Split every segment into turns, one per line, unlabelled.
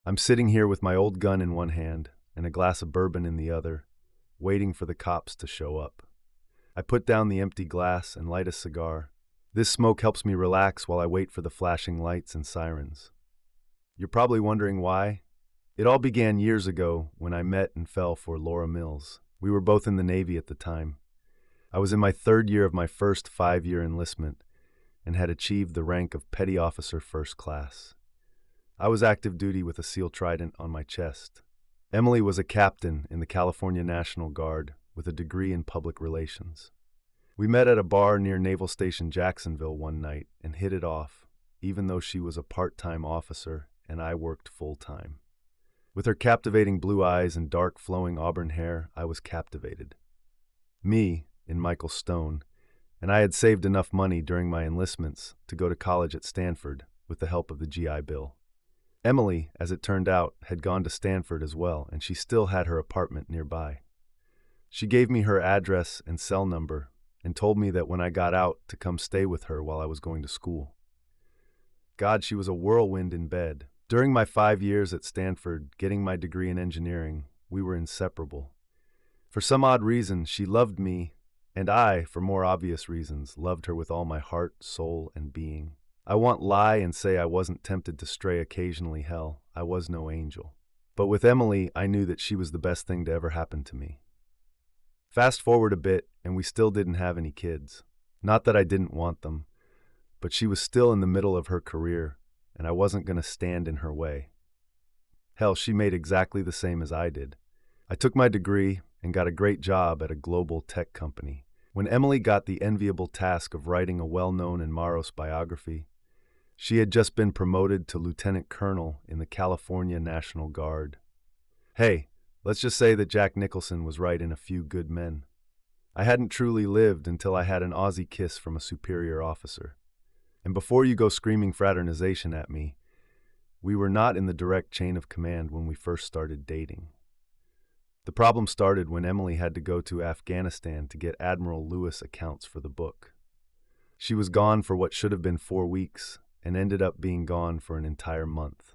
I'm sitting here with my old gun in one hand and a glass of bourbon in the other, waiting for the cops to show up. I put down the empty glass and light a cigar. This smoke helps me relax while I wait for the flashing lights and sirens. You're probably wondering why. It all began years ago when I met and fell for Laura Mills. We were both in the Navy at the time. I was in my third year of my first 5-year enlistment and had achieved the rank of Petty Officer First Class. I was active duty with a SEAL trident on my chest. Emily was a captain in the California National Guard with a degree in public relations. We met at a bar near Naval Station Jacksonville one night and hit it off, even though she was a part-time officer and I worked full-time. With her captivating blue eyes and dark flowing auburn hair, I was captivated. Me, in Michael Stone, and I had saved enough money during my enlistments to go to college at Stanford with the help of the GI Bill. Emily, as it turned out, had gone to Stanford as well, and she still had her apartment nearby. She gave me her address and cell number and told me that when I got out to come stay with her while I was going to school. God, she was a whirlwind in bed. During my 5 years at Stanford, getting my degree in engineering, we were inseparable. For some odd reason, she loved me, and I, for more obvious reasons, loved her with all my heart, soul, and being. I won't lie and say I wasn't tempted to stray occasionally, hell, I was no angel. But with Emily, I knew that she was the best thing to ever happen to me. Fast forward a bit, and we still didn't have any kids. Not that I didn't want them, but she was still in the middle of her career, and I wasn't going to stand in her way. Hell, she made exactly the same as I did. I took my degree and got a great job at a global tech company. When Emily got the enviable task of writing a well-known and morose biography, she had just been promoted to lieutenant colonel in the California National Guard. Hey, let's just say that Jack Nicholson was right in A Few Good Men. I hadn't truly lived until I had an Aussie kiss from a superior officer. And before you go screaming fraternization at me, we were not in the direct chain of command when we first started dating. The problem started when Emily had to go to Afghanistan to get Admiral Lewis accounts for the book. She was gone for what should have been 4 weeks and ended up being gone for an entire month.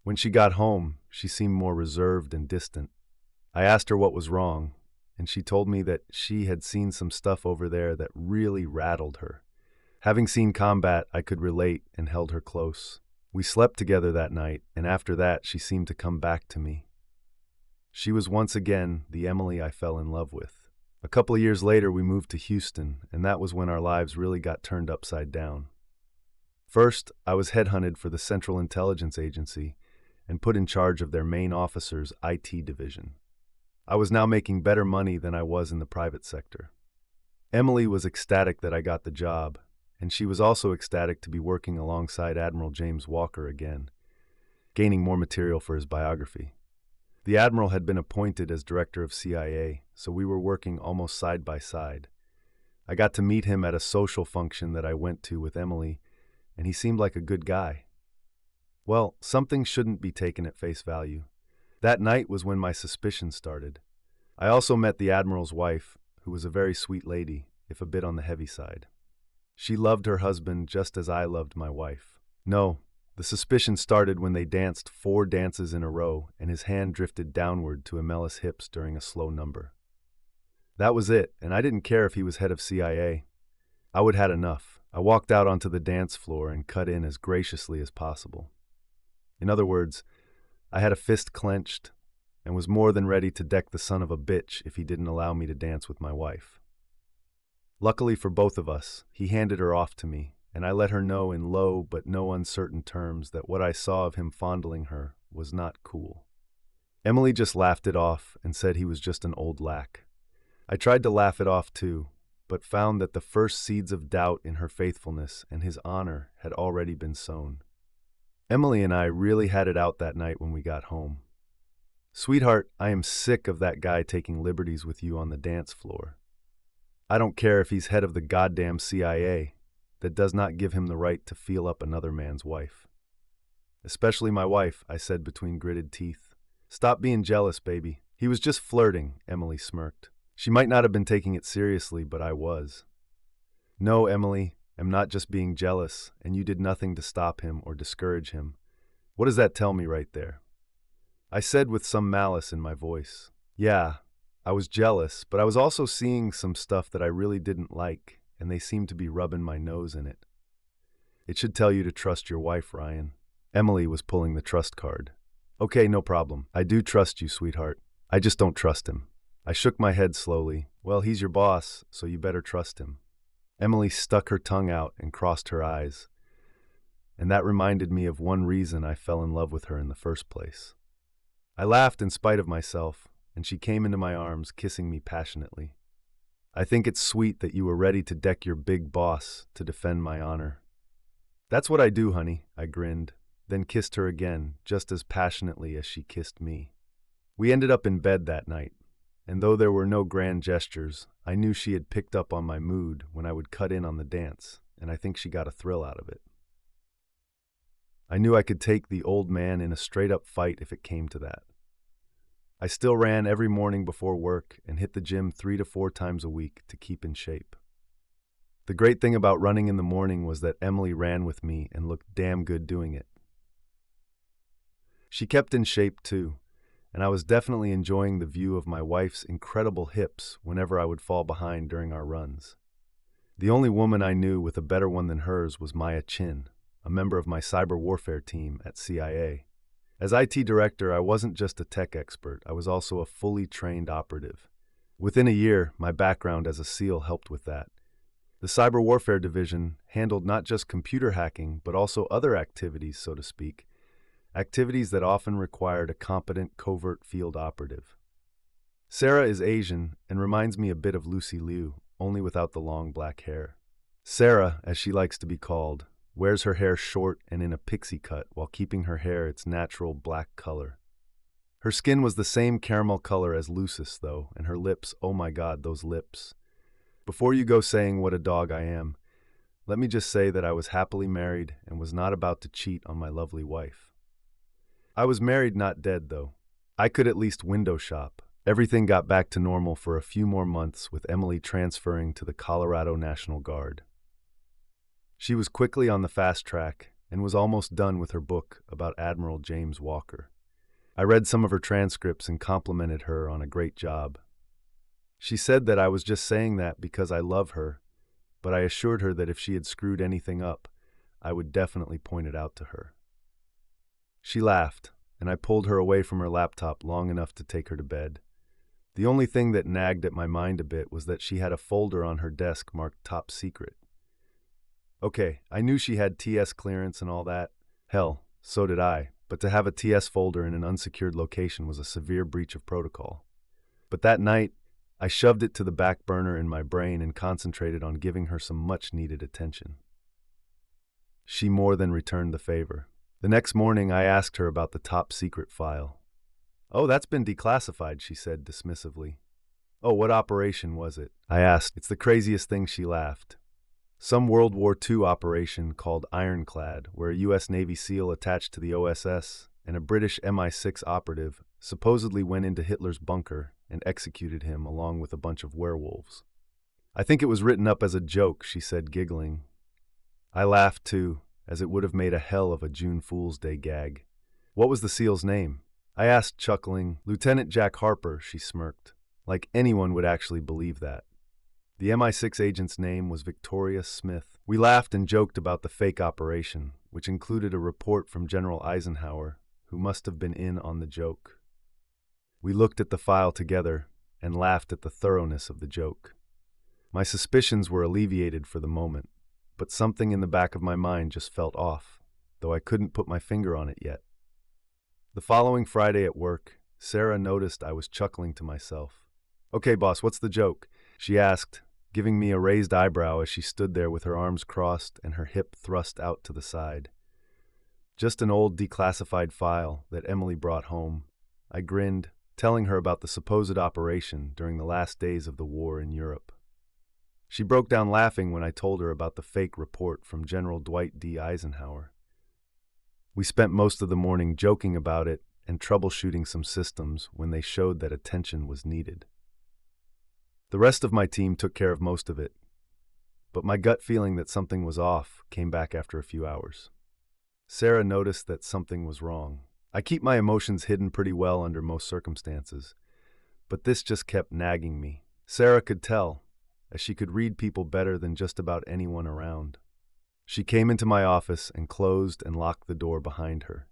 When she got home, she seemed more reserved and distant. I asked her what was wrong, and she told me that she had seen some stuff over there that really rattled her. Having seen combat, I could relate and held her close. We slept together that night, and after that, she seemed to come back to me. She was once again the Emily I fell in love with. A couple of years later, we moved to Houston, and that was when our lives really got turned upside down. First, I was headhunted for the Central Intelligence Agency and put in charge of their main officer's IT division. I was now making better money than I was in the private sector. Emily was ecstatic that I got the job, and she was also ecstatic to be working alongside Admiral James Walker again, gaining more material for his biography. The Admiral had been appointed as director of CIA, so we were working almost side by side. I got to meet him at a social function that I went to with Emily, and he seemed like a good guy. Well, something shouldn't be taken at face value. That night was when my suspicions started. I also met the Admiral's wife, who was a very sweet lady, if a bit on the heavy side. She loved her husband just as I loved my wife. No, the suspicion started when they danced 4 dances in a row and his hand drifted downward to Amela's hips during a slow number. That was it, and I didn't care if he was head of CIA. I would had enough. I walked out onto the dance floor and cut in as graciously as possible. In other words, I had a fist clenched and was more than ready to deck the son of a bitch if he didn't allow me to dance with my wife. Luckily for both of us, he handed her off to me, and I let her know in low but no uncertain terms that what I saw of him fondling her was not cool. Emily just laughed it off and said he was just an old lack. I tried to laugh it off too, but found that the first seeds of doubt in her faithfulness and his honor had already been sown. Emily and I really had it out that night when we got home. Sweetheart, I am sick of that guy taking liberties with you on the dance floor. I don't care if he's head of the goddamn CIA. That does not give him the right to feel up another man's wife. Especially my wife, I said between gritted teeth. Stop being jealous, baby. He was just flirting, Emily smirked. She might not have been taking it seriously, but I was. No, Emily, I'm not just being jealous, and you did nothing to stop him or discourage him. What does that tell me right there? I said with some malice in my voice. Yeah, I was jealous, but I was also seeing some stuff that I really didn't like, and they seemed to be rubbing my nose in it. It should tell you to trust your wife, Ryan. Emily was pulling the trust card. Okay, no problem. I do trust you, sweetheart. I just don't trust him. I shook my head slowly. Well, he's your boss, so you better trust him. Emily stuck her tongue out and crossed her eyes, and that reminded me of one reason I fell in love with her in the first place. I laughed in spite of myself, and she came into my arms, kissing me passionately. I think it's sweet that you were ready to deck your big boss to defend my honor. That's what I do, honey, I grinned, then kissed her again, just as passionately as she kissed me. We ended up in bed that night, and though there were no grand gestures, I knew she had picked up on my mood when I would cut in on the dance, and I think she got a thrill out of it. I knew I could take the old man in a straight-up fight if it came to that. I still ran every morning before work and hit the gym 3 to 4 times a week to keep in shape. The great thing about running in the morning was that Emily ran with me and looked damn good doing it. She kept in shape too, and I was definitely enjoying the view of my wife's incredible hips whenever I would fall behind during our runs. The only woman I knew with a better one than hers was Maya Chin, a member of my cyber warfare team at CIA. As IT director, I wasn't just a tech expert, I was also a fully trained operative. Within a year, my background as a SEAL helped with that. The cyber warfare division handled not just computer hacking, but also other activities, so to speak, activities that often required a competent covert field operative. Sarah is Asian and reminds me a bit of Lucy Liu, only without the long black hair. Sarah, as she likes to be called, wears her hair short and in a pixie cut while keeping her hair its natural black color. Her skin was the same caramel color as Lucis, though, and her lips, oh my God, those lips. Before you go saying what a dog I am, let me just say that I was happily married and was not about to cheat on my lovely wife. I was married, not dead, though. I could at least window shop. Everything got back to normal for a few more months with Emily transferring to the Colorado National Guard. She was quickly on the fast track and was almost done with her book about Admiral James Walker. I read some of her transcripts and complimented her on a great job. She said that I was just saying that because I love her, but I assured her that if she had screwed anything up, I would definitely point it out to her. She laughed, and I pulled her away from her laptop long enough to take her to bed. The only thing that nagged at my mind a bit was that she had a folder on her desk marked Top Secret. Okay, I knew she had TS clearance and all that. Hell, so did I, but to have a TS folder in an unsecured location was a severe breach of protocol. But that night, I shoved it to the back burner in my brain and concentrated on giving her some much-needed attention. She more than returned the favor. The next morning, I asked her about the top secret file. "Oh, that's been declassified," she said dismissively. "Oh, what operation was it?" I asked. It's the craziest thing, she laughed. Some World War II operation called Ironclad, where a U.S. Navy SEAL attached to the OSS and a British MI6 operative supposedly went into Hitler's bunker and executed him along with a bunch of werewolves. "I think it was written up as a joke," she said, giggling. I laughed too, as it would have made a hell of a June Fool's Day gag. "What was the SEAL's name?" I asked, chuckling. "Lieutenant Jack Harper," she smirked. Like anyone would actually believe that. The MI6 agent's name was Victoria Smith. We laughed and joked about the fake operation, which included a report from General Eisenhower, who must have been in on the joke. We looked at the file together and laughed at the thoroughness of the joke. My suspicions were alleviated for the moment, but something in the back of my mind just felt off, though I couldn't put my finger on it yet. The following Friday at work, Sarah noticed I was chuckling to myself. "Okay, boss, what's the joke?" she asked, giving me a raised eyebrow as she stood there with her arms crossed and her hip thrust out to the side. "Just an old declassified file that Emily brought home." I grinned, telling her about the supposed operation during the last days of the war in Europe. She broke down laughing when I told her about the fake report from General Dwight D. Eisenhower. We spent most of the morning joking about it and troubleshooting some systems when they showed that attention was needed. The rest of my team took care of most of it, but my gut feeling that something was off came back after a few hours. Sarah noticed that something was wrong. I keep my emotions hidden pretty well under most circumstances, but this just kept nagging me. Sarah could tell, as she could read people better than just about anyone around. She came into my office and closed and locked the door behind her.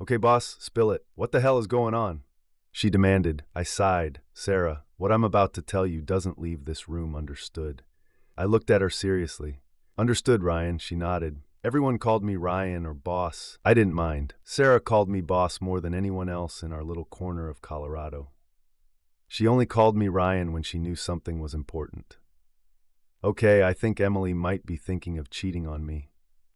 "Okay, boss, spill it. What the hell is going on?" she demanded. I sighed. "Sarah, what I'm about to tell you doesn't leave this room, understood?" I looked at her seriously. "Understood, Ryan," she nodded. "Everyone called me Ryan or boss. I didn't mind. Sarah called me boss more than anyone else in our little corner of Colorado. She only called me Ryan when she knew something was important. Okay, I think Emily might be thinking of cheating on me.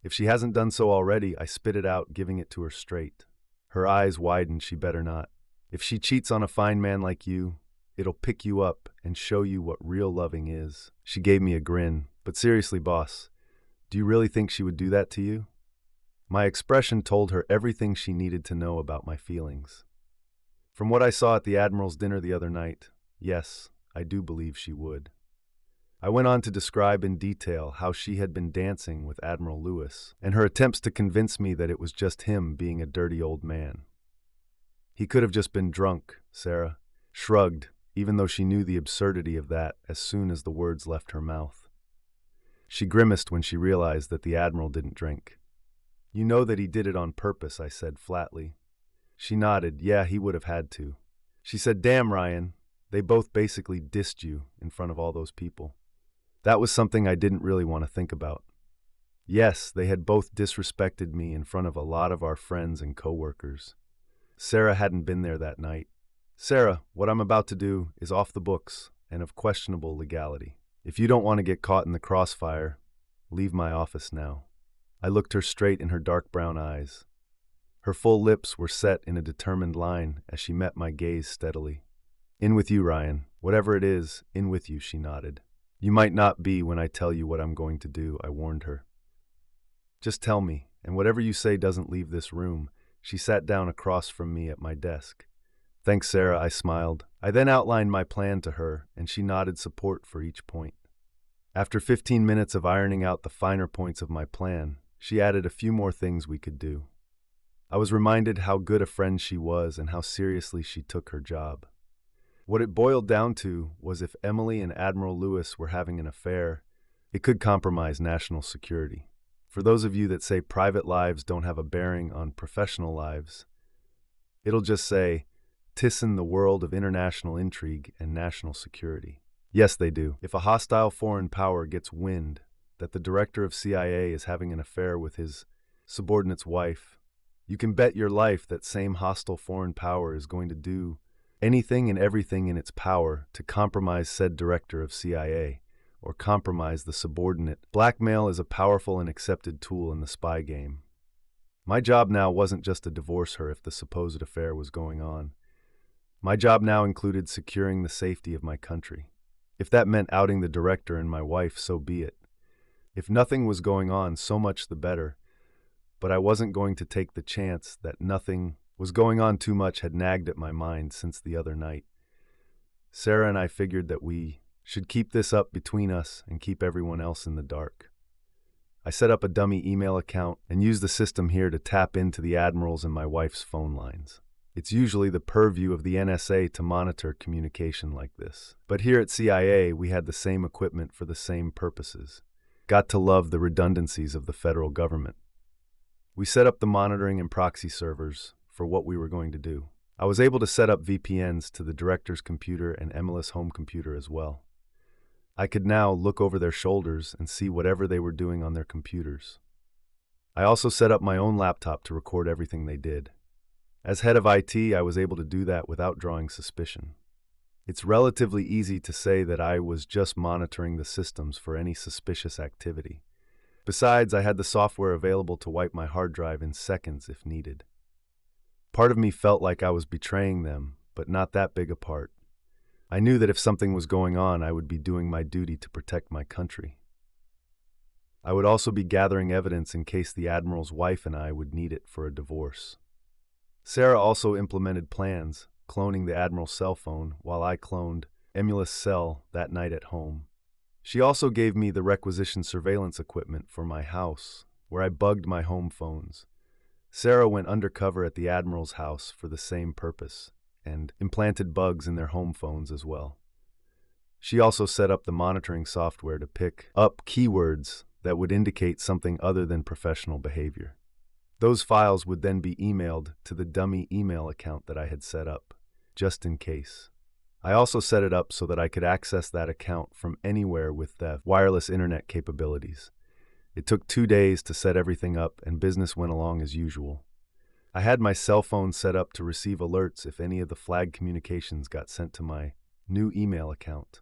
If she hasn't done so already, I spit it out, giving it to her straight. Her eyes widened. She better not. If she cheats on a fine man like you, it'll pick you up and show you what real loving is. She gave me a grin. But seriously, boss, do you really think she would do that to you? My expression told her everything she needed to know about my feelings. From what I saw at the Admiral's dinner the other night, yes, I do believe she would. I went on to describe in detail how she had been dancing with Admiral Lewis, and her attempts to convince me that it was just him being a dirty old man. He could have just been drunk, Sarah shrugged, even though she knew the absurdity of that as soon as the words left her mouth. She grimaced when she realized that the Admiral didn't drink. "You know that he did it on purpose," I said flatly. She nodded. "Yeah, he would have had to." She said, "Damn, Ryan, they both basically dissed you in front of all those people." That was something I didn't really want to think about. Yes, they had both disrespected me in front of a lot of our friends and coworkers. Sarah hadn't been there that night. "Sarah, what I'm about to do is off the books and of questionable legality. If you don't want to get caught in the crossfire, leave my office now." I looked her straight in her dark brown eyes. Her full lips were set in a determined line as she met my gaze steadily. "In with you, Ryan. Whatever it is, in with you," she nodded. "You might not be when I tell you what I'm going to do," I warned her. "Just tell me, and whatever you say doesn't leave this room." She sat down across from me at my desk. "Thanks, Sarah," I smiled. I then outlined my plan to her, and she nodded support for each point. After 15 minutes of ironing out the finer points of my plan, she added a few more things we could do. I was reminded how good a friend she was and how seriously she took her job. What it boiled down to was if Emily and Admiral Lewis were having an affair, it could compromise national security. For those of you that say private lives don't have a bearing on professional lives, it'll just say, "'Tis in the world of international intrigue and national security." Yes, they do. If a hostile foreign power gets wind that the director of CIA is having an affair with his subordinate's wife, you can bet your life that same hostile foreign power is going to do anything and everything in its power to compromise said director of CIA, or compromise the subordinate. Blackmail is a powerful and accepted tool in the spy game. My job now wasn't just to divorce her if the supposed affair was going on. My job now included securing the safety of my country. If that meant outing the director and my wife, so be it. If nothing was going on, so much the better. But I wasn't going to take the chance that nothing was going on too much had nagged at my mind since the other night. Sarah and I figured that we should keep this up between us and keep everyone else in the dark. I set up a dummy email account and used the system here to tap into the Admiral's and my wife's phone lines. It's usually the purview of the NSA to monitor communication like this. But here at CIA, we had the same equipment for the same purposes. Got to love the redundancies of the federal government. We set up the monitoring and proxy servers for what we were going to do. I was able to set up VPNs to the director's computer and Emily's home computer as well. I could now look over their shoulders and see whatever they were doing on their computers. I also set up my own laptop to record everything they did. As head of IT, I was able to do that without drawing suspicion. It's relatively easy to say that I was just monitoring the systems for any suspicious activity. Besides, I had the software available to wipe my hard drive in seconds if needed. Part of me felt like I was betraying them, but not that big a part. I knew that if something was going on, I would be doing my duty to protect my country. I would also be gathering evidence in case the Admiral's wife and I would need it for a divorce. Sarah also implemented plans, cloning the Admiral's cell phone while I cloned Emily's cell that night at home. She also gave me the requisitioned surveillance equipment for my house, where I bugged my home phones. Sarah went undercover at the Admiral's house for the same purpose and implanted bugs in their home phones as well. She also set up the monitoring software to pick up keywords that would indicate something other than professional behavior. Those files would then be emailed to the dummy email account that I had set up, just in case. I also set it up so that I could access that account from anywhere with the wireless internet capabilities. It took 2 days to set everything up, and business went along as usual. I had my cell phone set up to receive alerts if any of the flagged communications got sent to my new email account.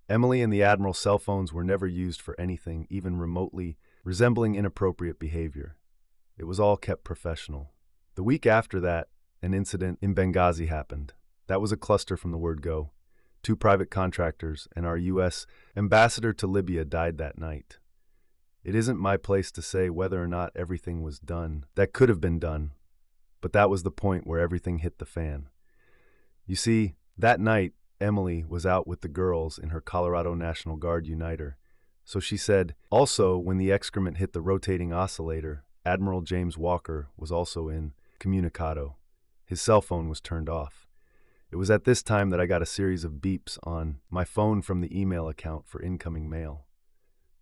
Emily and the Admiral's cell phones were never used for anything even remotely resembling inappropriate behavior. It was all kept professional. The week after that, an incident in Benghazi happened. That was a cluster from the word go. 2 private contractors and our U.S. ambassador to Libya died that night. It isn't my place to say whether or not everything was done that could have been done, but that was the point where everything hit the fan. You see, that night, Emily was out with the girls in her Colorado National Guard Uniter. So she said, also, when the excrement hit the rotating oscillator, Admiral James Walker was also incommunicado. His cell phone was turned off. It was at this time that I got a series of beeps on my phone from the email account for incoming mail.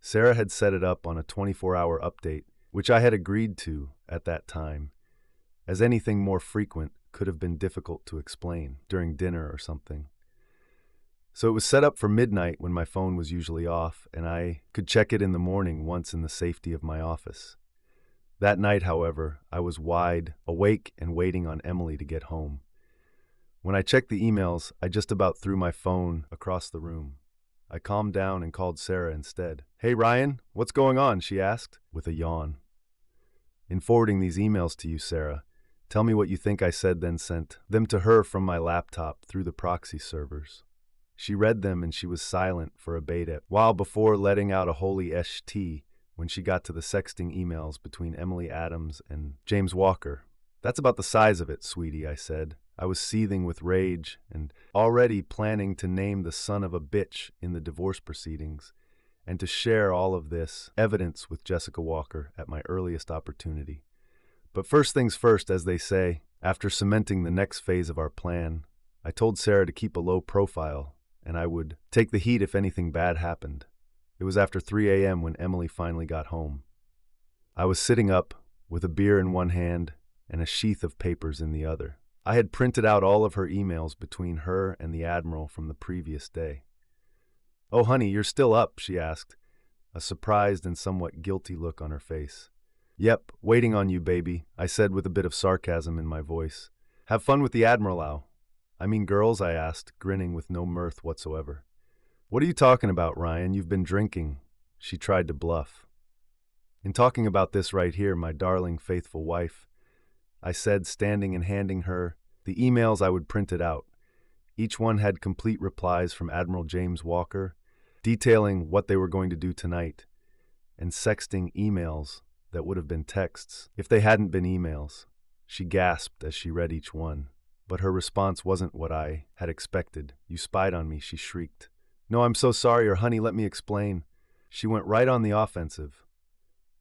Sarah had set it up on a 24-hour update, which I had agreed to at that time, as anything more frequent could have been difficult to explain during dinner or something. So it was set up for midnight when my phone was usually off, and I could check it in the morning once in the safety of my office. That night, however, I was wide awake and waiting on Emily to get home. When I checked the emails, I just about threw my phone across the room. I calmed down and called Sarah instead. "Hey, Ryan, what's going on?" she asked, with a yawn. "In forwarding these emails to you, Sarah, tell me what you think I said, then sent them to her from my laptop through the proxy servers." She read them and she was silent for a while before letting out a holy ST when she got to the sexting emails between Emily Adams and James Walker. "That's about the size of it, sweetie," I said. I was seething with rage and already planning to name the son of a bitch in the divorce proceedings and to share all of this evidence with Jessica Walker at my earliest opportunity. But first things first, as they say, after cementing the next phase of our plan, I told Sarah to keep a low profile and I would take the heat if anything bad happened. It was after 3 a.m. when Emily finally got home. I was sitting up with a beer in one hand and a sheath of papers in the other. I had printed out all of her emails between her and the Admiral from the previous day. "Oh, honey, you're still up?" she asked, a surprised and somewhat guilty look on her face. "Yep, waiting on you, baby," I said with a bit of sarcasm in my voice. "Have fun with the Admiral, Al." "I mean girls?" I asked, grinning with no mirth whatsoever. "What are you talking about, Ryan? You've been drinking." She tried to bluff. "In talking about this right here, my darling, faithful wife," I said, standing and handing her the emails I would printed out. Each one had complete replies from Admiral James Walker, detailing what they were going to do tonight, and sexting emails that would have been texts if they hadn't been emails. She gasped as she read each one, but her response wasn't what I had expected. "You spied on me," she shrieked. "No, I'm so sorry," or "Honey, let me explain." She went right on the offensive.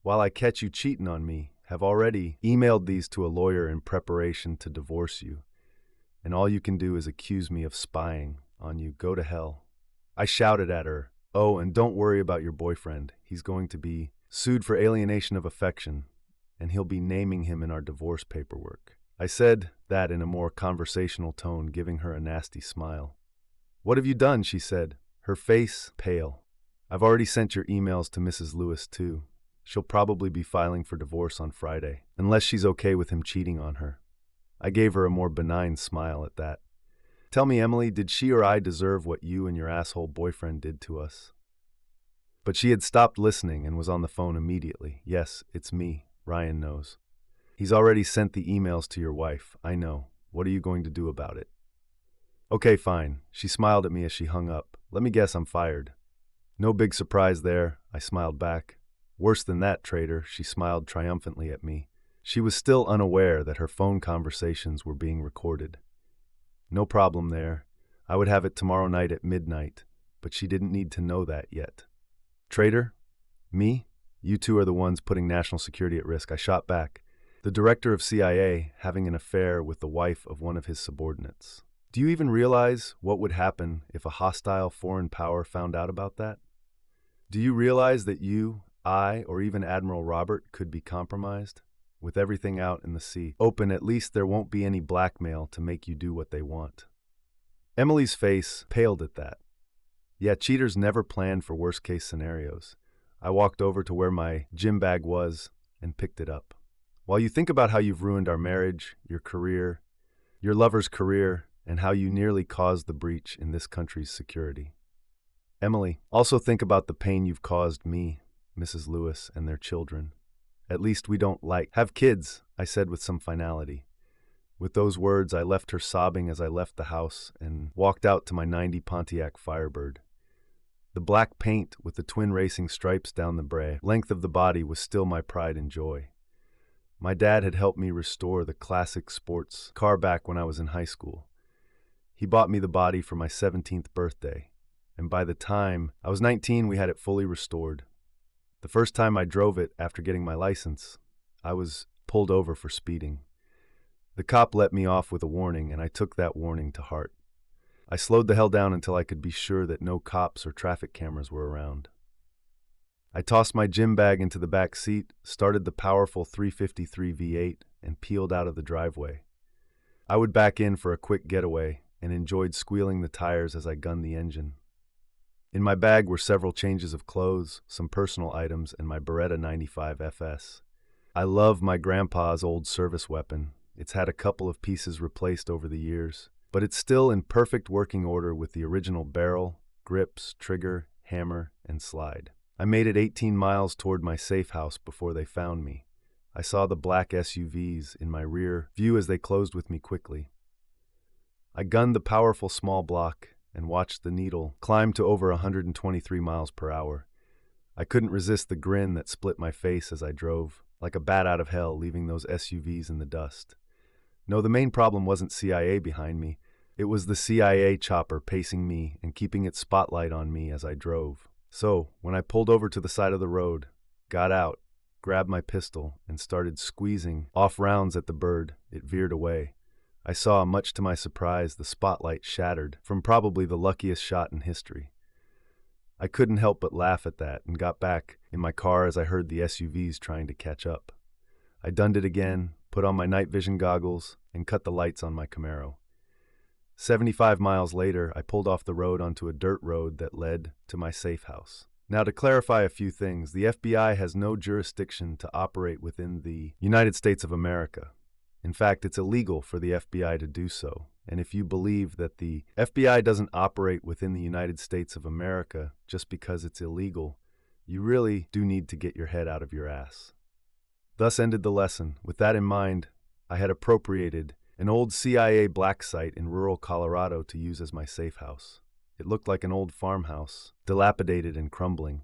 "While I catch you cheating on me, have already emailed these to a lawyer in preparation to divorce you, and all you can do is accuse me of spying on you. Go to hell." I shouted at her, "Oh, and don't worry about your boyfriend. He's going to be sued for alienation of affection, and he'll be naming him in our divorce paperwork." I said that in a more conversational tone, giving her a nasty smile. "What have you done?" she said, her face pale. "I've already sent your emails to Mrs. Lewis, too. She'll probably be filing for divorce on Friday, unless she's okay with him cheating on her." I gave her a more benign smile at that. "Tell me, Emily, did she or I deserve what you and your asshole boyfriend did to us?" But she had stopped listening and was on the phone immediately. "Yes, it's me. Ryan knows. He's already sent the emails to your wife. I know. What are you going to do about it?" "Okay, fine." She smiled at me as she hung up. "Let me guess, I'm fired." "No big surprise there," I smiled back. "Worse than that, traitor," she smiled triumphantly at me. She was still unaware that her phone conversations were being recorded. No problem there. I would have it tomorrow night at midnight, but she didn't need to know that yet. "Traitor? Me? You two are the ones putting national security at risk." I shot back. The director of CIA having an affair with the wife of one of his subordinates. Do you even realize what would happen if a hostile foreign power found out about that? Do you realize that you, I, or even Admiral Robert could be compromised? With everything out in the sea open, at least there won't be any blackmail to make you do what they want. Emily's face paled at that. Yeah, cheaters never plan for worst-case scenarios. I walked over to where my gym bag was and picked it up. While you think about how you've ruined our marriage, your career, your lover's career, and how you nearly caused the breach in this country's security. Emily, also think about the pain you've caused me, Mrs. Lewis, and their children. At least we don't have kids, I said with some finality. With those words, I left her sobbing as I left the house and walked out to my '90 Pontiac Firebird. The black paint with the twin racing stripes down the length of the body was still my pride and joy. My dad had helped me restore the classic sports car back when I was in high school. He bought me the body for my 17th birthday, and by the time I was 19, we had it fully restored. The first time I drove it after getting my license, I was pulled over for speeding. The cop let me off with a warning, and I took that warning to heart. I slowed the hell down until I could be sure that no cops or traffic cameras were around. I tossed my gym bag into the back seat, started the powerful 353 V8, and peeled out of the driveway. I would back in for a quick getaway and enjoyed squealing the tires as I gunned the engine. In my bag were several changes of clothes, some personal items, and my Beretta 95 FS. I love my grandpa's old service weapon. It's had a couple of pieces replaced over the years, but it's still in perfect working order with the original barrel, grips, trigger, hammer, and slide. I made it 18 miles toward my safe house before they found me. I saw the black SUVs in my rear view as they closed with me quickly. I gunned the powerful small block and watched the needle climb to over 123 miles per hour. I couldn't resist the grin that split my face as I drove, like a bat out of hell, leaving those SUVs in the dust. No, the main problem wasn't CIA behind me. It was the CIA chopper pacing me and keeping its spotlight on me as I drove. So, when I pulled over to the side of the road, got out, grabbed my pistol, and started squeezing off rounds at the bird, it veered away. I saw, much to my surprise, the spotlight shattered from probably the luckiest shot in history. I couldn't help but laugh at that and got back in my car as I heard the SUVs trying to catch up. I donned it again, put on my night vision goggles, and cut the lights on my Camaro. 75 miles later, I pulled off the road onto a dirt road that led to my safe house. Now, to clarify a few things, the FBI has no jurisdiction to operate within the United States of America. In fact, it's illegal for the FBI to do so. And if you believe that the FBI doesn't operate within the United States of America just because it's illegal, you really do need to get your head out of your ass. Thus ended the lesson. With that in mind, I had appropriated an old CIA black site in rural Colorado to use as my safe house. It looked like an old farmhouse, dilapidated and crumbling.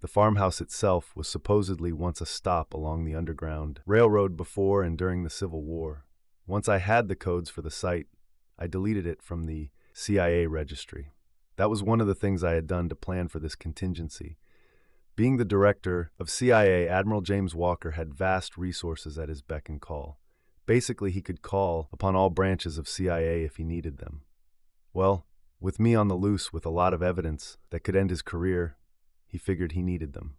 The farmhouse itself was supposedly once a stop along the Underground Railroad before and during the Civil War. Once I had the codes for the site, I deleted it from the CIA registry. That was one of the things I had done to plan for this contingency. Being the director of CIA, Admiral James Walker had vast resources at his beck and call. Basically, he could call upon all branches of CIA if he needed them. Well, with me on the loose with a lot of evidence that could end his career, he figured he needed them.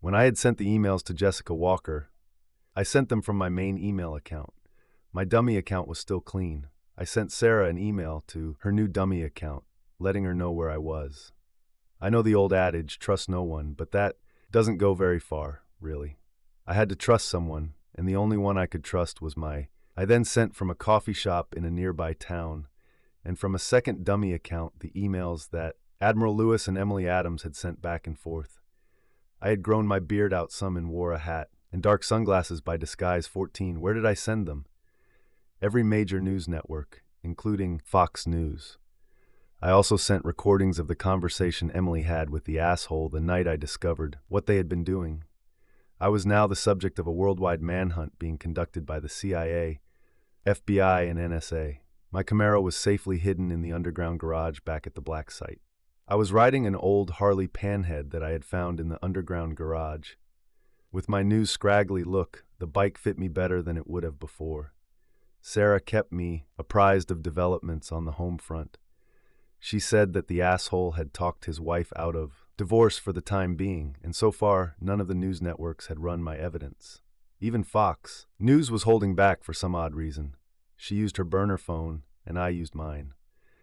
When I had sent the emails to Jessica Walker, I sent them from my main email account. My dummy account was still clean. I sent Sarah an email to her new dummy account, letting her know where I was. I know the old adage, trust no one, but that doesn't go very far, really. I had to trust someone, and the only one I could trust was I then sent from a coffee shop in a nearby town, and from a second dummy account, the emails that Admiral Lewis and Emily Adams had sent back and forth. I had grown my beard out some and wore a hat, and dark sunglasses by disguise 14. Where did I send them? Every major news network, including Fox News. I also sent recordings of the conversation Emily had with the asshole the night I discovered what they had been doing. I was now the subject of a worldwide manhunt being conducted by the CIA, FBI, and NSA. My Camaro was safely hidden in the underground garage back at the black site. I was riding an old Harley Panhead that I had found in the underground garage. With my new scraggly look, the bike fit me better than it would have before. Sarah kept me apprised of developments on the home front. She said that the asshole had talked his wife out of divorce for the time being, and so far, none of the news networks had run my evidence. Even Fox News was holding back for some odd reason. She used her burner phone, and I used mine.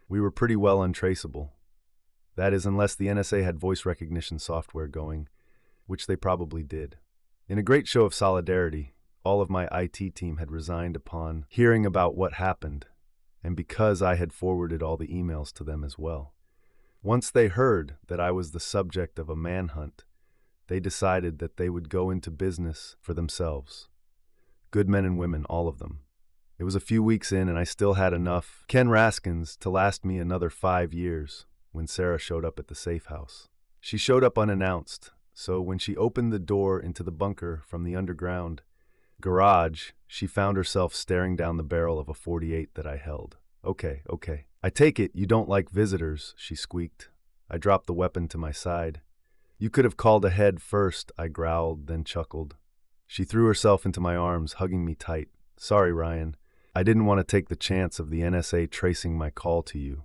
We were pretty well untraceable. That is, unless the NSA had voice recognition software going, which they probably did. In a great show of solidarity, all of my IT team had resigned upon hearing about what happened, and because I had forwarded all the emails to them as well. Once they heard that I was the subject of a manhunt, they decided that they would go into business for themselves. Good men and women, all of them. It was a few weeks in, and I still had enough Ken Raskins to last me another 5 years when Sarah showed up at the safe house. She showed up unannounced, so when she opened the door into the bunker from the underground garage, she found herself staring down the barrel of a .48 that I held. Okay. I take it you don't like visitors, she squeaked. I dropped the weapon to my side. You could have called ahead first, I growled, then chuckled. She threw herself into my arms, hugging me tight. Sorry, Ryan. I didn't want to take the chance of the NSA tracing my call to you.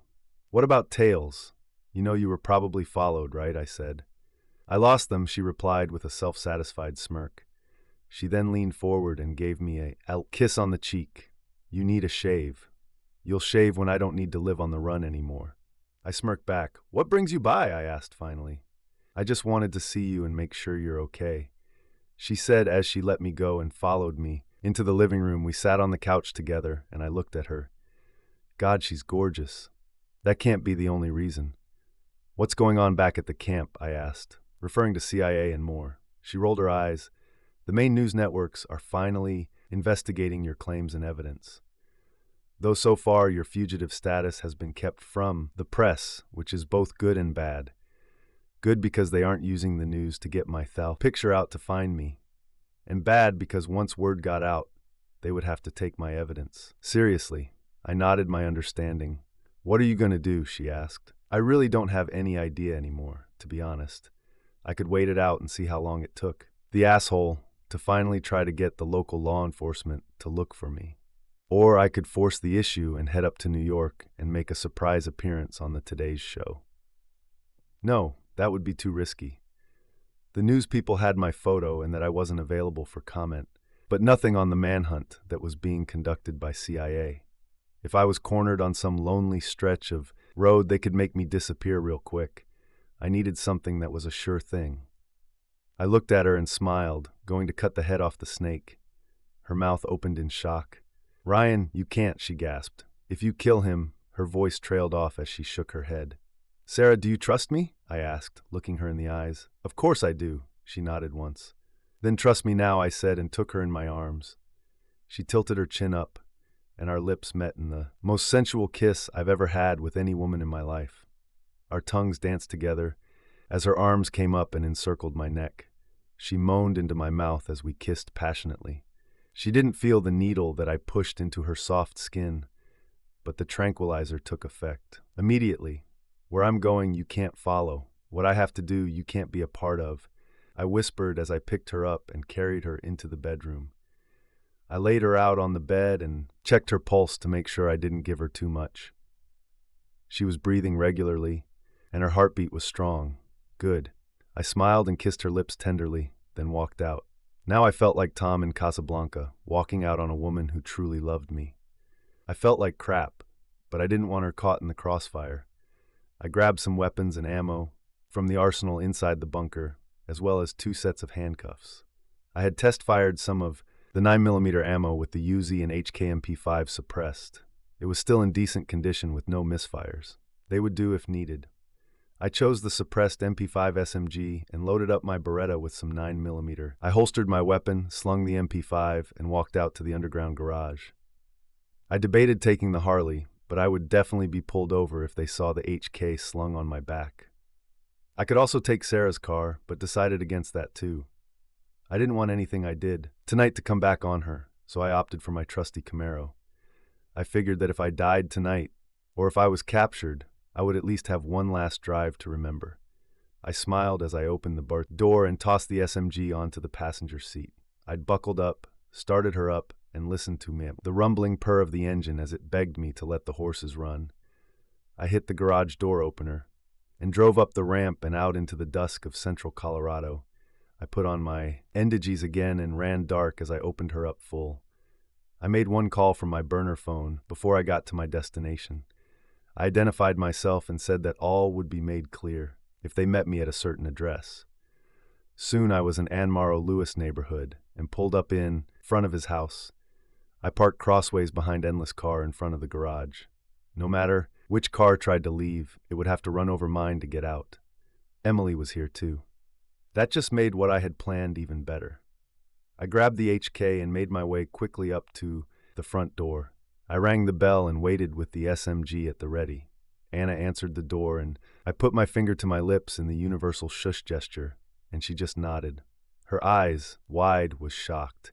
What about tails? You know you were probably followed, right? I said. I lost them, she replied with a self-satisfied smirk. She then leaned forward and gave me a kiss on the cheek. You need a shave. You'll shave when I don't need to live on the run anymore. I smirked back. What brings you by? I asked finally. I just wanted to see you and make sure you're okay, she said as she let me go and followed me into the living room. We sat on the couch together, and I looked at her. God, she's gorgeous. That can't be the only reason. What's going on back at the camp? I asked, referring to CIA and more. She rolled her eyes. The main news networks are finally investigating your claims and evidence. Though so far your fugitive status has been kept from the press, which is both good and bad. Good because they aren't using the news to get my picture out to find me. And bad because once word got out, they would have to take my evidence. Seriously, I nodded my understanding. What are you going to do? She asked. I really don't have any idea anymore, to be honest. I could wait it out and see how long it took the asshole to finally try to get the local law enforcement to look for me. Or I could force the issue and head up to New York and make a surprise appearance on the Today's Show. No, that would be too risky. The news people had my photo and that I wasn't available for comment, but nothing on the manhunt that was being conducted by CIA. If I was cornered on some lonely stretch of road, they could make me disappear real quick. I needed something that was a sure thing. I looked at her and smiled, going to cut the head off the snake. Her mouth opened in shock. Ryan, you can't, she gasped. If you kill him, her voice trailed off as she shook her head. Sarah, do you trust me? I asked, looking her in the eyes. Of course I do, she nodded once. Then trust me now, I said, and took her in my arms. She tilted her chin up, and our lips met in the most sensual kiss I've ever had with any woman in my life. Our tongues danced together as her arms came up and encircled my neck. She moaned into my mouth as we kissed passionately. She didn't feel the needle that I pushed into her soft skin, but the tranquilizer took effect. Immediately, where I'm going, you can't follow. What I have to do, you can't be a part of, I whispered as I picked her up and carried her into the bedroom. I laid her out on the bed and checked her pulse to make sure I didn't give her too much. She was breathing regularly, and her heartbeat was strong. Good. I smiled and kissed her lips tenderly, then walked out. Now I felt like Tom in Casablanca, walking out on a woman who truly loved me. I felt like crap, but I didn't want her caught in the crossfire. I grabbed some weapons and ammo from the arsenal inside the bunker, as well as 2 sets of handcuffs. I had test-fired some of the 9mm ammo with the Uzi and HKMP5 suppressed. It was still in decent condition with no misfires. They would do if needed. I chose the suppressed MP5 SMG and loaded up my Beretta with some 9mm. I holstered my weapon, slung the MP5, and walked out to the underground garage. I debated taking the Harley, but I would definitely be pulled over if they saw the HK slung on my back. I could also take Sarah's car, but decided against that too. I didn't want anything I did tonight to come back on her, so I opted for my trusty Camaro. I figured that if I died tonight, or if I was captured, I would at least have one last drive to remember. I smiled as I opened the berth door and tossed the SMG onto the passenger seat. I'd buckled up, started her up, and listened to the rumbling purr of the engine as it begged me to let the horses run. I hit the garage door opener and drove up the ramp and out into the dusk of central Colorado. I put on my NDGs again and ran dark as I opened her up full. I made one call from my burner phone before I got to my destination. I identified myself and said that all would be made clear if they met me at a certain address. Soon I was in Anmaro Lewis neighborhood and pulled up in front of his house. I parked crossways behind Endless Car in front of the garage. No matter which car tried to leave, it would have to run over mine to get out. Emily was here too. That just made what I had planned even better. I grabbed the HK and made my way quickly up to the front door. I rang the bell and waited with the SMG at the ready. Anna answered the door and I put my finger to my lips in the universal shush gesture, and she just nodded. Her eyes, wide, was shocked.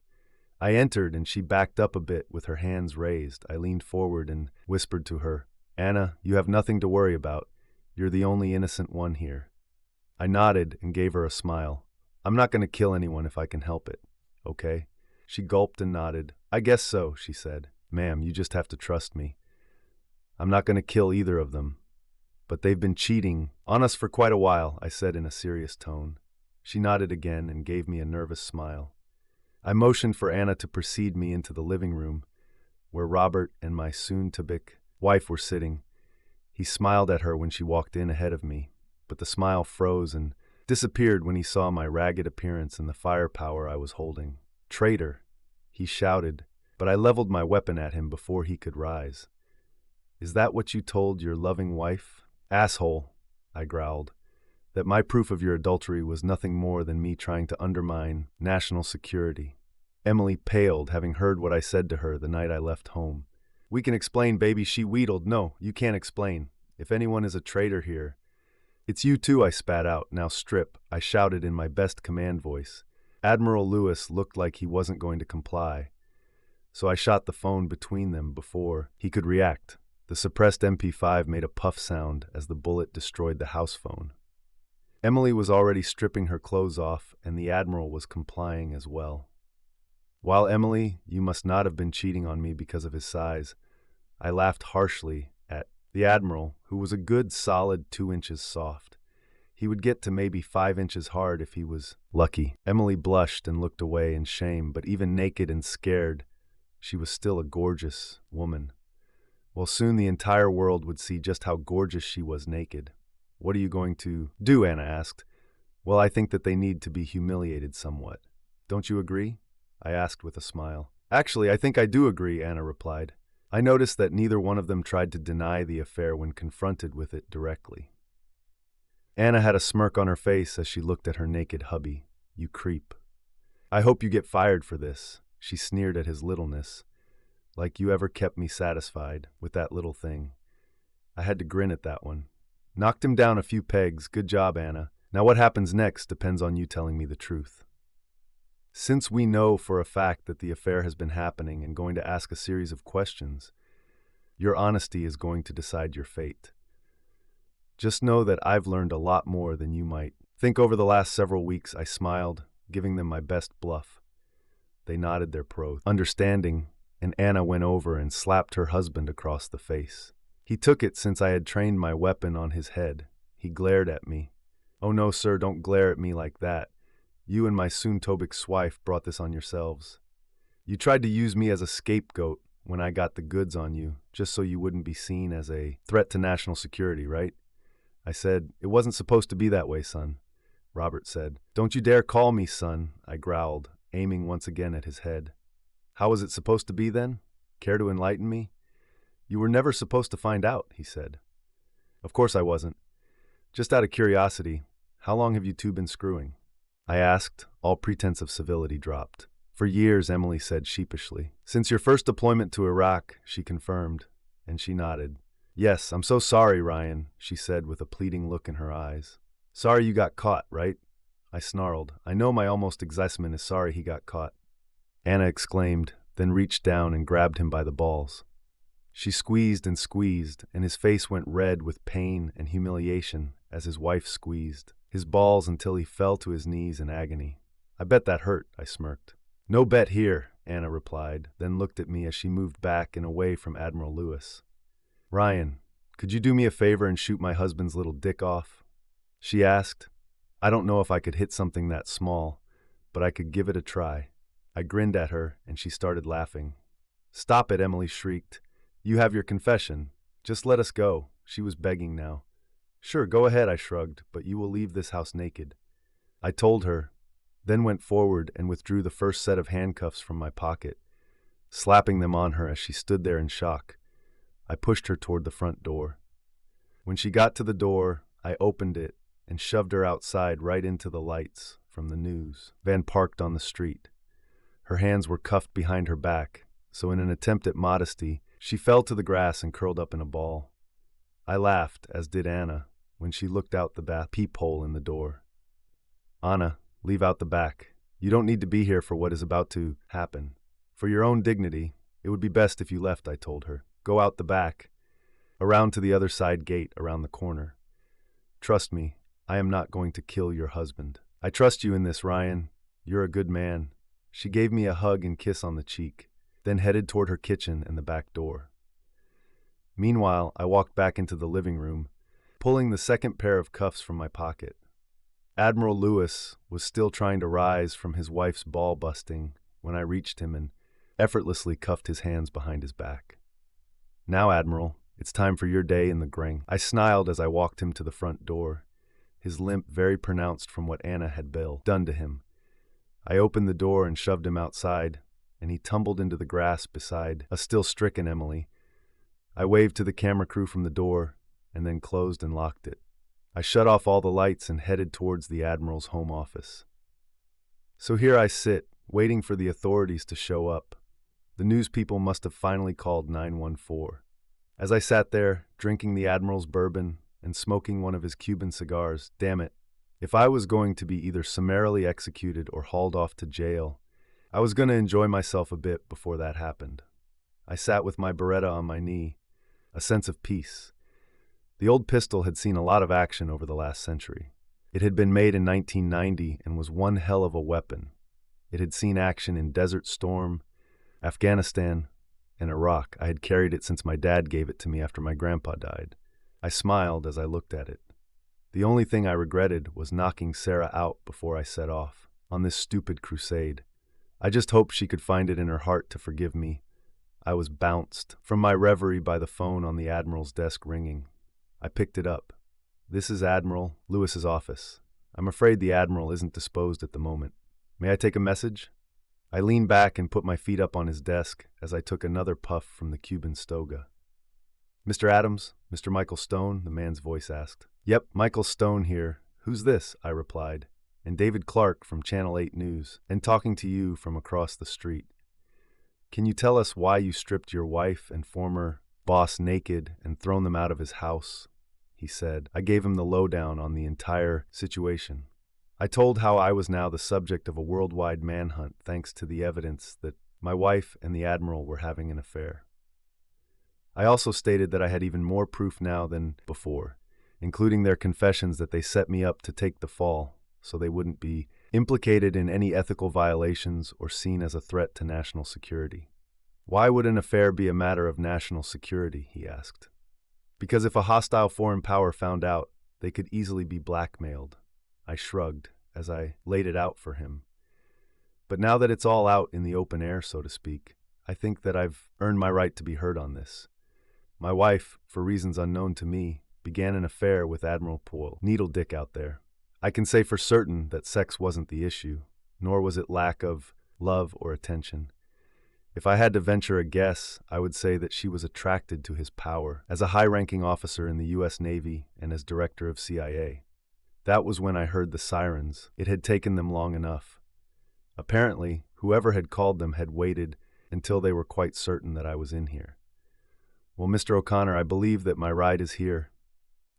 I entered and she backed up a bit with her hands raised. I leaned forward and whispered to her, "Anna, you have nothing to worry about. You're the only innocent one here." I nodded and gave her a smile. "I'm not going to kill anyone if I can help it, okay?" She gulped and nodded. "I guess so," she said. "Ma'am, you just have to trust me. I'm not going to kill either of them. But they've been cheating on us for quite a while," I said in a serious tone. She nodded again and gave me a nervous smile. I motioned for Anna to precede me into the living room, where Robert and my soon-to-be wife were sitting. He smiled at her when she walked in ahead of me, but the smile froze and disappeared when he saw my ragged appearance and the firepower I was holding. "Traitor!" he shouted, but I leveled my weapon at him before he could rise. "Is that what you told your loving wife?" "Asshole," I growled, "that my proof of your adultery was nothing more than me trying to undermine national security." Emily paled, having heard what I said to her the night I left home. "We can explain, baby," she wheedled. "No, you can't explain. If anyone is a traitor here, it's you too," I spat out. "Now strip," I shouted in my best command voice. Admiral Lewis looked like he wasn't going to comply, so I shot the phone between them before he could react. The suppressed MP5 made a puff sound as the bullet destroyed the house phone. Emily was already stripping her clothes off, and the Admiral was complying as well. "While Emily, you must not have been cheating on me because of his size." I laughed harshly at the Admiral, who was a good solid 2 inches soft. He would get to maybe 5 inches hard if he was lucky. Emily blushed and looked away in shame, but even naked and scared, she was still a gorgeous woman. Well, soon the entire world would see just how gorgeous she was naked. "What are you going to do?" Anna asked. "Well, I think that they need to be humiliated somewhat. Don't you agree?" I asked with a smile. "Actually, I think I do agree," Anna replied. I noticed that neither one of them tried to deny the affair when confronted with it directly. Anna had a smirk on her face as she looked at her naked hubby. "You creep. I hope you get fired for this." She sneered at his littleness. "Like you ever kept me satisfied with that little thing." I had to grin at that one. "Knocked him down a few pegs. Good job, Anna. Now what happens next depends on you telling me the truth. Since we know for a fact that the affair has been happening and going to ask a series of questions, your honesty is going to decide your fate. Just know that I've learned a lot more than you might think over the last several weeks." I smiled, giving them my best bluff. They nodded their understanding, and Anna went over and slapped her husband across the face. He took it since I had trained my weapon on his head. He glared at me. "Oh no, sir, don't glare at me like that. You and my soon-to-be wife brought this on yourselves. You tried to use me as a scapegoat when I got the goods on you, just so you wouldn't be seen as a threat to national security, right?" I said, "It wasn't supposed to be that way, son." Robert said, "Don't you dare call me son," I growled, aiming once again at his head. "How was it supposed to be then? Care to enlighten me?" "You were never supposed to find out," he said. "Of course I wasn't. Just out of curiosity, how long have you two been screwing?" I asked. All pretense of civility dropped. "For years," Emily said sheepishly. "Since your first deployment to Iraq," she confirmed, and she nodded. "Yes, I'm so sorry, Ryan," she said with a pleading look in her eyes. "Sorry you got caught, right?" I snarled. "I know my almost excitement is sorry he got caught." Anna exclaimed, then reached down and grabbed him by the balls. She squeezed, and his face went red with pain and humiliation as his wife squeezed. his balls until he fell to his knees in agony. I bet that hurt, I smirked. No bet here, Anna replied, then looked at me as she moved back and away from Admiral Lewis. Ryan, could you do me a favor and shoot my husband's little dick off? She asked. I don't know if I could hit something that small, but I could give it a try. I grinned at her, and she started laughing. Stop it, Emily shrieked. You have your confession. Just let us go. She was begging now. Sure, go ahead, I shrugged, but you will leave this house naked. I told her, then went forward and withdrew the first set of handcuffs from my pocket, slapping them on her as she stood there in shock. I pushed her toward the front door. When she got to the door, I opened it and shoved her outside right into the lights from the news van parked on the street. Her hands were cuffed behind her back, so in an attempt at modesty, she fell to the grass and curled up in a ball. I laughed, as did Anna, when she looked out the peephole in the door. Anna, leave out the back. You don't need to be here for what is about to happen. For your own dignity, it would be best if you left, I told her. Go out the back, around to the other side gate around the corner. Trust me, I am not going to kill your husband. I trust you in this, Ryan. You're a good man. She gave me a hug and kiss on the cheek, then headed toward her kitchen and the back door. Meanwhile, I walked back into the living room, pulling the second pair of cuffs from my pocket. Admiral Lewis was still trying to rise from his wife's ball busting when I reached him and effortlessly cuffed his hands behind his back. Now, Admiral, it's time for your day in the gring. I snarled as I walked him to the front door, his limp very pronounced from what Anna had done to him. I opened the door and shoved him outside, and he tumbled into the grass beside a still stricken Emily. I waved to the camera crew from the door and then closed and locked it. I shut off all the lights and headed towards the Admiral's home office. So here I sit, waiting for the authorities to show up. The news people must have finally called 914. As I sat there, drinking the Admiral's bourbon and smoking one of his Cuban cigars, damn it, if I was going to be either summarily executed or hauled off to jail, I was going to enjoy myself a bit before that happened. I sat with my Beretta on my knee, a sense of peace. The old pistol had seen a lot of action over the last century. It had been made in 1990 and was one hell of a weapon. It had seen action in Desert Storm, Afghanistan, and Iraq. I had carried it since my dad gave it to me after my grandpa died. I smiled as I looked at it. The only thing I regretted was knocking Sarah out before I set off on this stupid crusade. I just hoped she could find it in her heart to forgive me. I was bounced from my reverie by the phone on the Admiral's desk ringing. I picked it up. This is Admiral Lewis's office. I'm afraid the Admiral isn't disposed at the moment. May I take a message? I leaned back and put my feet up on his desk as I took another puff from the Cuban stoga. Mr. Adams? Mr. Michael Stone? The man's voice asked. Yep, Michael Stone here. Who's this? I replied. And David Clark from Channel 8 News, and talking to you from across the street. Can you tell us why you stripped your wife and former boss naked and thrown them out of his house? He said. I gave him the lowdown on the entire situation. I told how I was now the subject of a worldwide manhunt thanks to the evidence that my wife and the Admiral were having an affair. I also stated that I had even more proof now than before, including their confessions that they set me up to take the fall so they wouldn't be implicated in any ethical violations or seen as a threat to national security. Why would an affair be a matter of national security, he asked. Because if a hostile foreign power found out, they could easily be blackmailed. I shrugged as I laid it out for him. But now that it's all out in the open air, so to speak, I think that I've earned my right to be heard on this. My wife, for reasons unknown to me, began an affair with Admiral Poole, needle dick out there. I can say for certain that sex wasn't the issue, nor was it lack of love or attention. If I had to venture a guess, I would say that she was attracted to his power as a high-ranking officer in the U.S. Navy and as director of CIA. That was when I heard the sirens. It had taken them long enough. Apparently, whoever had called them had waited until they were quite certain that I was in here. Well, Mr. O'Connor, I believe that my ride is here.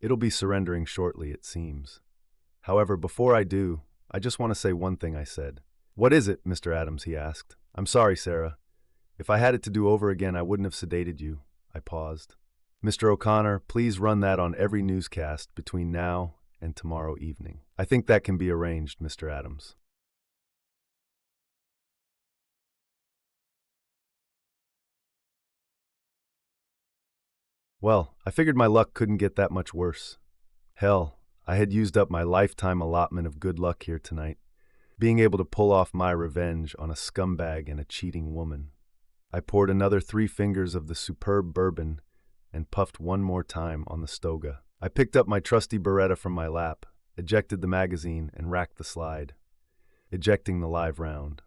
It'll be surrendering shortly, it seems. However, before I do, I just want to say one thing I said. What is it, Mr. Adams, he asked. I'm sorry, Sarah. If I had it to do over again, I wouldn't have sedated you. I paused. Mr. O'Connor, please run that on every newscast between now and tomorrow evening. I think that can be arranged, Mr. Adams. Well, I figured my luck couldn't get that much worse. Hell, I had used up my lifetime allotment of good luck here tonight, being able to pull off my revenge on a scumbag and a cheating woman. I poured another 3 fingers of the superb bourbon and puffed one more time on the stoga. I picked up my trusty Beretta from my lap, ejected the magazine, and racked the slide, ejecting the live round.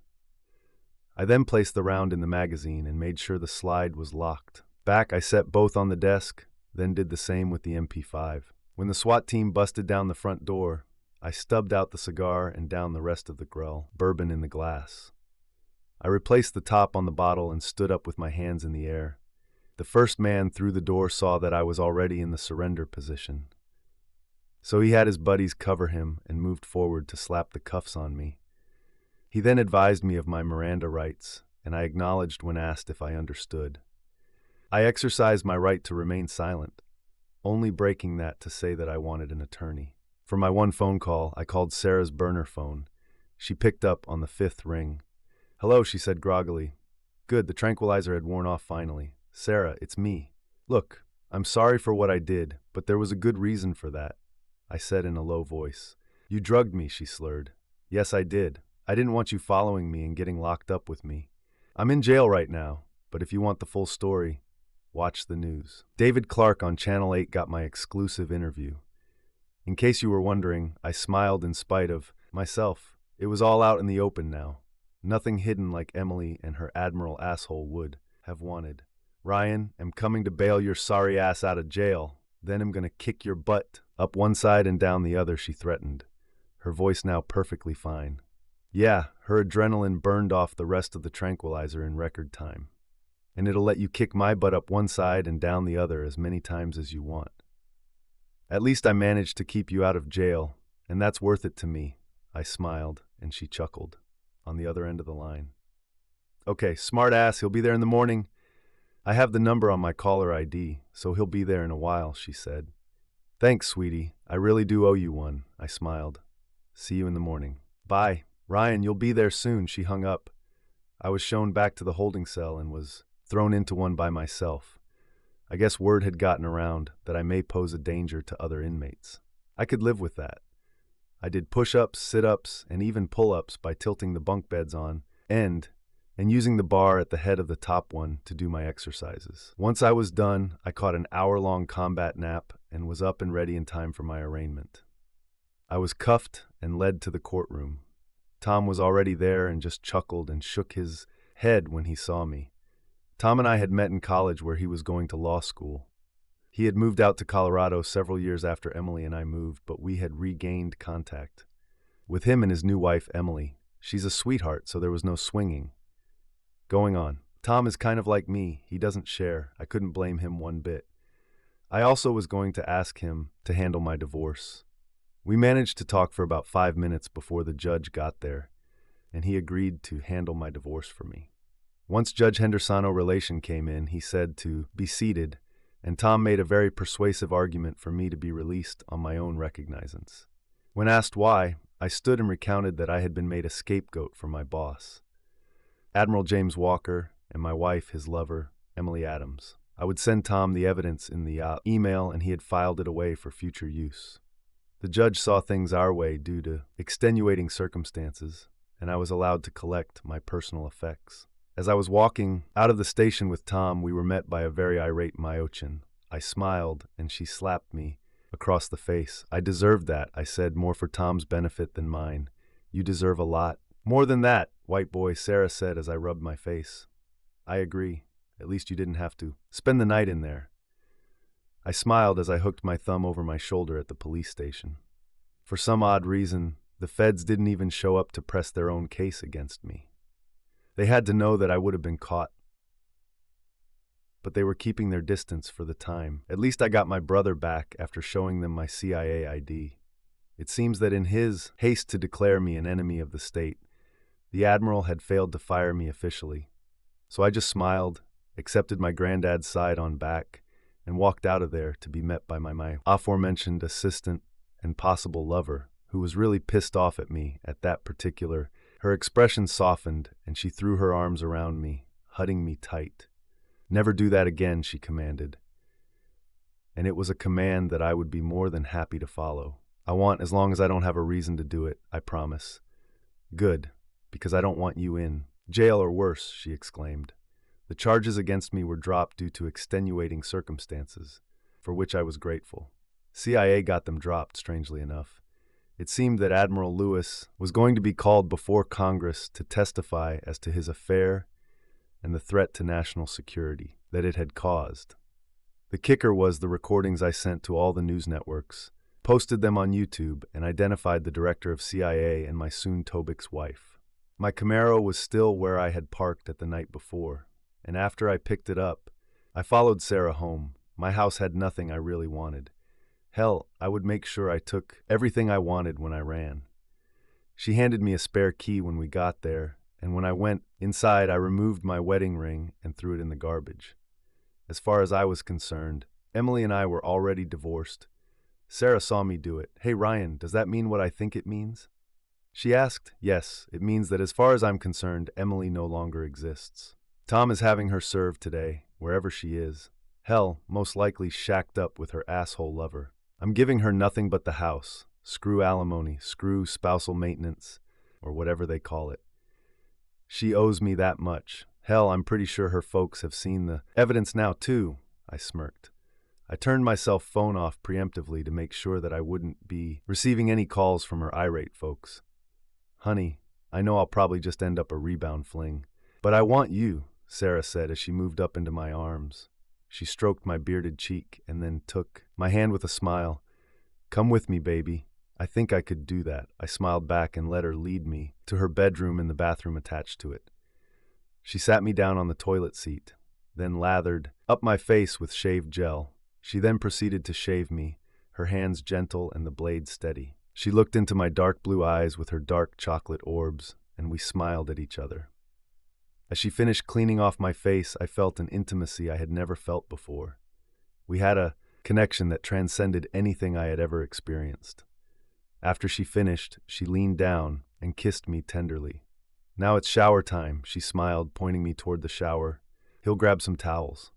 I then placed the round in the magazine and made sure the slide was locked. Back, I set both on the desk, then did the same with the MP5. When the SWAT team busted down the front door, I stubbed out the cigar and downed the rest of the Grell, bourbon in the glass. I replaced the top on the bottle and stood up with my hands in the air. The first man through the door saw that I was already in the surrender position. So he had his buddies cover him and moved forward to slap the cuffs on me. He then advised me of my Miranda rights, and I acknowledged when asked if I understood. I exercised my right to remain silent, only breaking that to say that I wanted an attorney. For my one phone call, I called Sarah's burner phone. She picked up on the 5th ring. "Hello," she said groggily. "Good, the tranquilizer had worn off finally. Sarah, it's me. Look, I'm sorry for what I did, but there was a good reason for that," I said in a low voice. "You drugged me," she slurred. "Yes, I did. I didn't want you following me and getting locked up with me. I'm in jail right now, but if you want the full story, watch the news." David Clark on Channel 8 got my exclusive interview. In case you were wondering, I smiled in spite of myself. It was all out in the open now. Nothing hidden like Emily and her admiral asshole would have wanted. "Ryan, am coming to bail your sorry ass out of jail. Then I'm gonna kick your butt up one side and down the other," she threatened, her voice now perfectly fine. Yeah, her adrenaline burned off the rest of the tranquilizer in record time. "And it'll let you kick my butt up one side and down the other as many times as you want. At least I managed to keep you out of jail, and that's worth it to me." I smiled, and she chuckled, on the other end of the line. "Okay, smart ass, he'll be there in the morning. I have the number on my caller ID, so he'll be there in a while," she said. "Thanks, sweetie. I really do owe you one," I smiled. "See you in the morning." "Bye. Ryan, you'll be there soon." She hung up. I was shown back to the holding cell and was thrown into one by myself. I guess word had gotten around that I may pose a danger to other inmates. I could live with that. I did push-ups, sit-ups, and even pull-ups by tilting the bunk beds on end and using the bar at the head of the top one to do my exercises. Once I was done, I caught an hour-long combat nap and was up and ready in time for my arraignment. I was cuffed and led to the courtroom. Tom was already there and just chuckled and shook his head when he saw me. Tom and I had met in college where he was going to law school. He had moved out to Colorado several years after Emily and I moved, but we had regained contact. With him and his new wife, Emily. She's a sweetheart, so there was no swinging going on. Tom is kind of like me. He doesn't share. I couldn't blame him one bit. I also was going to ask him to handle my divorce. We managed to talk for about 5 minutes before the judge got there, and he agreed to handle my divorce for me. Once Judge Hendersano Relation came in, he said to be seated, and Tom made a very persuasive argument for me to be released on my own recognizance. When asked why, I stood and recounted that I had been made a scapegoat for my boss, Admiral James Walker, and my wife, his lover, Emily Adams. I would send Tom the evidence in the email, and he had filed it away for future use. The judge saw things our way due to extenuating circumstances, and I was allowed to collect my personal effects. As I was walking out of the station with Tom, we were met by a very irate Myochin. I smiled, and she slapped me across the face. "I deserved that," I said, more for Tom's benefit than mine. "You deserve a lot." "More than that, white boy," Sarah said as I rubbed my face. "I agree. At least you didn't have to spend the night in there." I smiled as I hooked my thumb over my shoulder at the police station. For some odd reason, the feds didn't even show up to press their own case against me. They had to know that I would have been caught. But they were keeping their distance for the time. At least I got my brother back after showing them my CIA ID. It seems that in his haste to declare me an enemy of the state, the Admiral had failed to fire me officially. So I just smiled, accepted my granddad's side on back, and walked out of there to be met by my aforementioned assistant and possible lover, who was really pissed off at me at that particular. Her expression softened, and she threw her arms around me, hugging me tight. "Never do that again," she commanded. And it was a command that I would be more than happy to follow. "I want as long as I don't have a reason to do it, I promise." "Good, because I don't want you in jail or worse," she exclaimed. The charges against me were dropped due to extenuating circumstances, for which I was grateful. CIA got them dropped, strangely enough. It seemed that Admiral Lewis was going to be called before Congress to testify as to his affair and the threat to national security that it had caused. The kicker was the recordings I sent to all the news networks, posted them on YouTube, and identified the director of CIA and my soon-Tobic's wife. My Camaro was still where I had parked at the night before, and after I picked it up, I followed Sarah home. My house had nothing I really wanted. Hell, I would make sure I took everything I wanted when I ran. She handed me a spare key when we got there, and when I went inside, I removed my wedding ring and threw it in the garbage. As far as I was concerned, Emily and I were already divorced. Sarah saw me do it. "Hey Ryan, does that mean what I think it means?" She asked. "Yes, it means that as far as I'm concerned, Emily no longer exists. Tom is having her served today, wherever she is. Hell, most likely shacked up with her asshole lover. I'm giving her nothing but the house. Screw alimony, screw spousal maintenance, or whatever they call it. She owes me that much. Hell, I'm pretty sure her folks have seen the evidence now, too." I smirked. I turned my cell phone off preemptively to make sure that I wouldn't be receiving any calls from her irate folks. "Honey, I know I'll probably just end up a rebound fling, but I want you," Sarah said as she moved up into my arms. She stroked my bearded cheek and then took my hand with a smile. "Come with me, baby." I think I could do that. I smiled back and let her lead me to her bedroom and the bathroom attached to it. She sat me down on the toilet seat, then lathered up my face with shaved gel. She then proceeded to shave me, her hands gentle and the blade steady. She looked into my dark blue eyes with her dark chocolate orbs, and we smiled at each other. As she finished cleaning off my face, I felt an intimacy I had never felt before. We had a connection that transcended anything I had ever experienced. After she finished, she leaned down and kissed me tenderly. "Now it's shower time," she smiled, pointing me toward the shower. "He'll grab some towels."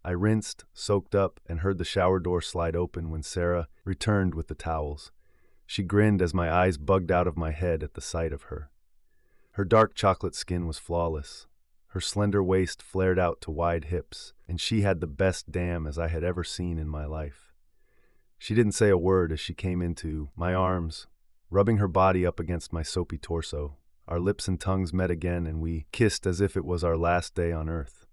I rinsed, soaked up, and heard the shower door slide open when Sarah returned with the towels. She grinned as my eyes bugged out of my head at the sight of her. Her dark chocolate skin was flawless. Her slender waist flared out to wide hips, and she had the best dam as I had ever seen in my life. She didn't say a word as she came into my arms, rubbing her body up against my soapy torso. Our lips and tongues met again, and we kissed as if it was our last day on earth.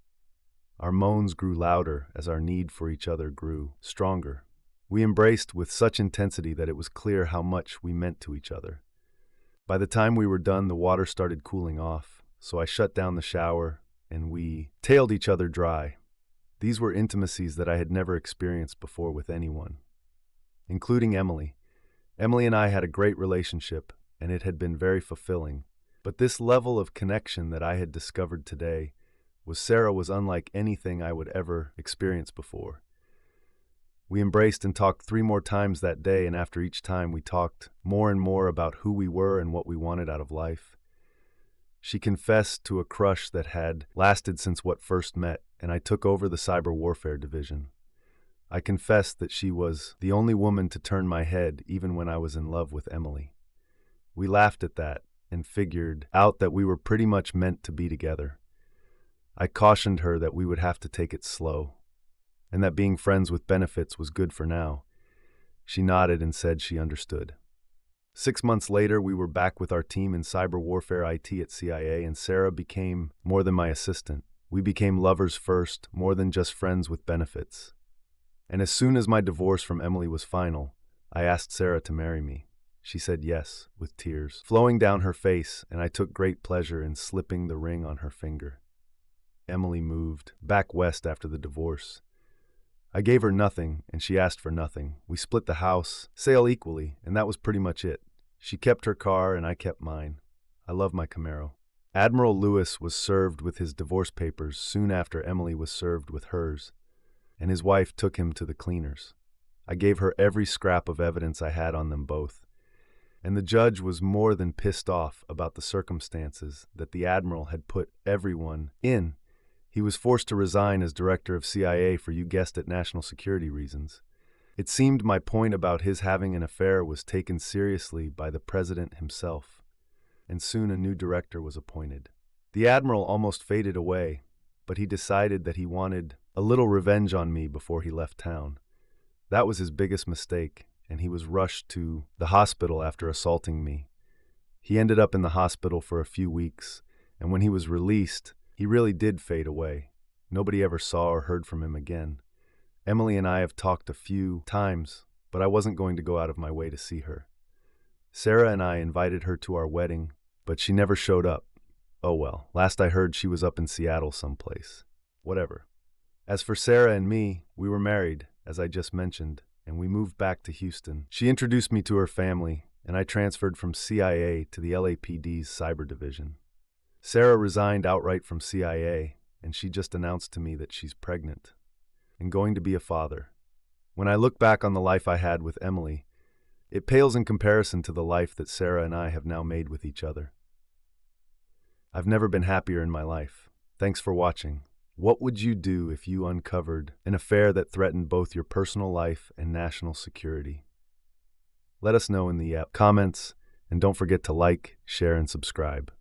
Our moans grew louder as our need for each other grew stronger. We embraced with such intensity that it was clear how much we meant to each other. By the time we were done, the water started cooling off, so I shut down the shower, and we tailed each other dry. These were intimacies that I had never experienced before with anyone, including Emily. Emily and I had a great relationship, and it had been very fulfilling. But this level of connection that I had discovered today with Sarah was unlike anything I would ever experience before. We embraced and talked 3 more times that day, and after each time we talked more and more about who we were and what we wanted out of life. She confessed to a crush that had lasted since what first met, and I took over the cyber warfare division. I confessed that she was the only woman to turn my head even when I was in love with Emily. We laughed at that and figured out that we were pretty much meant to be together. I cautioned her that we would have to take it slow, and that being friends with benefits was good for now. She nodded and said she understood. 6 months later, we were back with our team in cyber warfare IT at CIA, and Sarah became more than my assistant. We became lovers first, more than just friends with benefits. And as soon as my divorce from Emily was final, I asked Sarah to marry me. She said yes, with tears flowing down her face, and I took great pleasure in slipping the ring on her finger. Emily moved back west after the divorce. I gave her nothing, and she asked for nothing. We split the house, sale equally, and that was pretty much it. She kept her car, and I kept mine. I love my Camaro. Admiral Lewis was served with his divorce papers soon after Emily was served with hers, and his wife took him to the cleaners. I gave her every scrap of evidence I had on them both. And the judge was more than pissed off about the circumstances that the admiral had put everyone in. He was forced to resign as director of CIA for, you guessed it, national security reasons. It seemed my point about his having an affair was taken seriously by the president himself, and soon a new director was appointed. The admiral almost faded away, but he decided that he wanted a little revenge on me before he left town. That was his biggest mistake, and he was rushed to the hospital after assaulting me. He ended up in the hospital for a few weeks, and when he was released, he really did fade away. Nobody ever saw or heard from him again. Emily and I have talked a few times, but I wasn't going to go out of my way to see her. Sarah and I invited her to our wedding, but she never showed up. Oh well, last I heard she was up in Seattle someplace. Whatever. As for Sarah and me, we were married, as I just mentioned, and we moved back to Houston. She introduced me to her family, and I transferred from CIA to the LAPD's cyber division. Sarah resigned outright from CIA, and she just announced to me that she's pregnant and going to be a father. When I look back on the life I had with Emily, it pales in comparison to the life that Sarah and I have now made with each other. I've never been happier in my life. Thanks for watching. What would you do if you uncovered an affair that threatened both your personal life and national security? Let us know in the comments, and don't forget to like, share, and subscribe.